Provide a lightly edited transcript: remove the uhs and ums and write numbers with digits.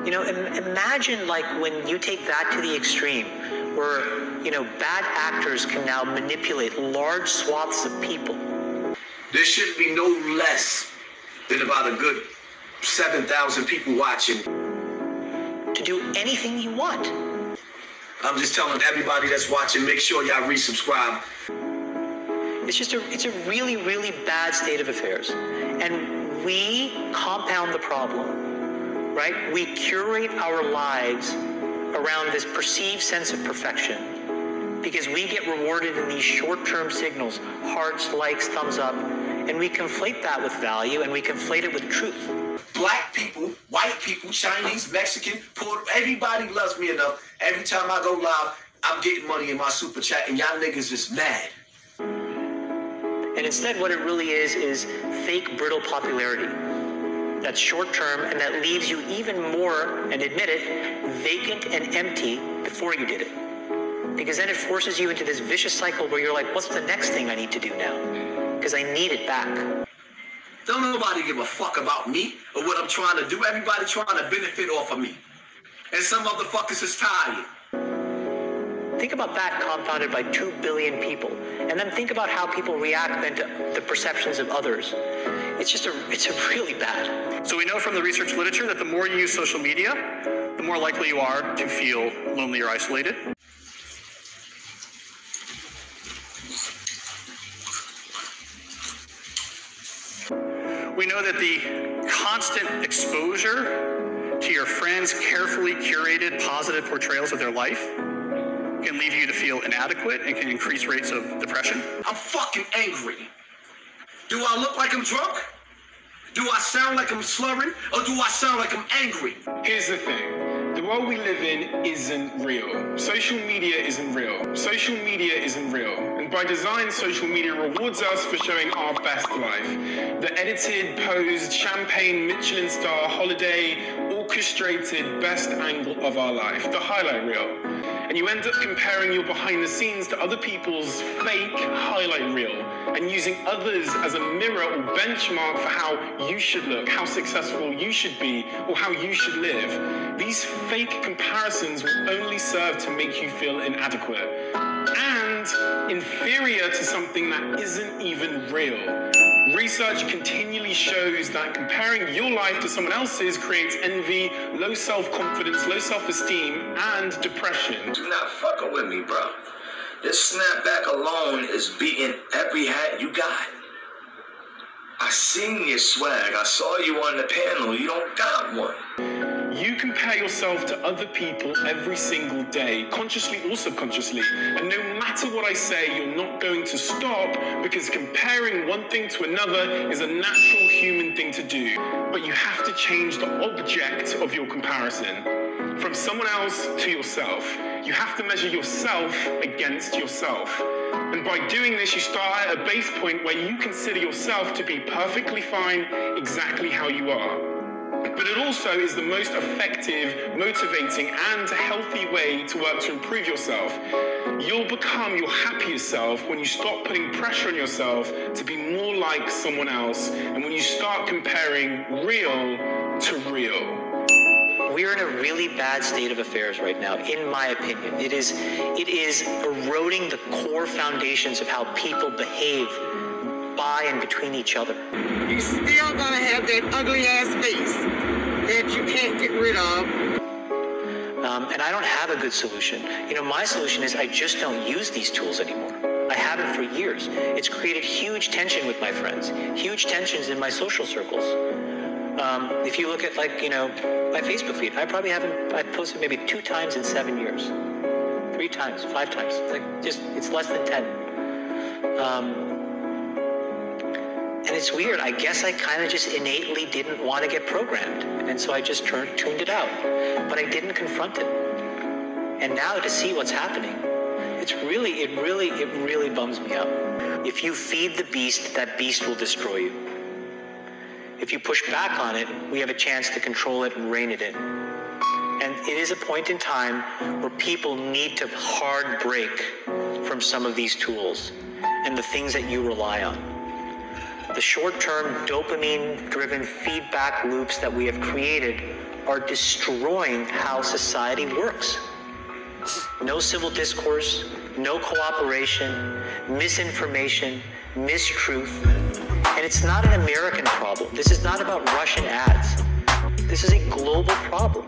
You know, imagine like when you take that to the extreme, where, you know, bad actors can now manipulate large swaths of people. There should be no less than about a good 7,000 people watching. To do anything you want. I'm just telling everybody that's watching, make sure y'all resubscribe. It's a really, really bad state of affairs. And we compound the problem, right? We curate our lives around this perceived sense of perfection because we get rewarded in these short-term signals, hearts, likes, thumbs up, and we conflate that with value and we conflate it with truth. Black people, white people, Chinese, Mexican, Puerto, everybody loves me enough. Every time I go live, I'm getting money in my super chat and y'all niggas is mad. And instead what it really is fake brittle popularity. That's short-term and that leaves you even more, and admit it, vacant and empty before you did it. Because then it forces you into this vicious cycle where you're like, what's the next thing I need to do now? Because I need it back. Don't nobody give a fuck about me or what I'm trying to do. Everybody trying to benefit off of me. And some motherfuckers is tired. Think about that compounded by 2 billion people. And then think about how people react then to the perceptions of others. It's really bad. So we know from the research literature that the more you use social media, the more likely you are to feel lonely or isolated. We know that the constant exposure to your friends' carefully curated positive portrayals of their life can leave you to feel inadequate and can increase rates of depression. I'm fucking angry. Do I look like I'm drunk? Do I sound like I'm slurring? Or do I sound like I'm angry? Here's the thing. The world we live in isn't real. Social media isn't real. Social media isn't real. And by design, social media rewards us for showing our best life. The edited, posed, champagne, Michelin star, holiday, orchestrated best angle of our life. The highlight reel. And you end up comparing your behind the scenes to other people's fake highlight reel and using others as a mirror or benchmark for how you should look, how successful you should be, or how you should live. These fake comparisons will only serve to make you feel inadequate and inferior to something that isn't even real. Research continually shows that comparing your life to someone else's creates envy, low self-confidence, low self-esteem, and depression. You're not fucking with me, bro. This snapback alone is beating every hat you got. I seen your swag. I saw you on the panel. You don't got one. You compare yourself to other people every single day, consciously or subconsciously. And no matter what I say, you're not going to stop because comparing one thing to another is a natural human thing to do. But you have to change the object of your comparison. From someone else to yourself. You have to measure yourself against yourself. And by doing this, you start at a base point where you consider yourself to be perfectly fine exactly how you are. But it also is the most effective, motivating, and healthy way to work to improve yourself. You'll become your happiest self when you stop putting pressure on yourself to be more like someone else, and when you start comparing real to real. We're in a really bad state of affairs right now, in my opinion. It is eroding the core foundations of how people behave by and between each other. You still gonna have that ugly ass face that you can't get rid of. And I don't have a good solution. You know, my solution is I just don't use these tools anymore. I haven't for years. It's created huge tension with my friends, huge tensions in my social circles. If you look at, like, you know, my Facebook feed, I've posted maybe 2 times in 7 years. 3 times, 5 times. It's less than 10. And it's weird. I guess I kind of just innately didn't want to get programmed. And so I just tuned it out. But I didn't confront it. And now to see what's happening, it really bums me out. If you feed the beast, that beast will destroy you. If you push back on it, we have a chance to control it and rein it in. And it is a point in time where people need to hard break from some of these tools and the things that you rely on. The short-term dopamine-driven feedback loops that we have created are destroying how society works. No civil discourse, no cooperation, misinformation, mistruth. And it's not an American problem. This is not about Russian ads. This is a global problem.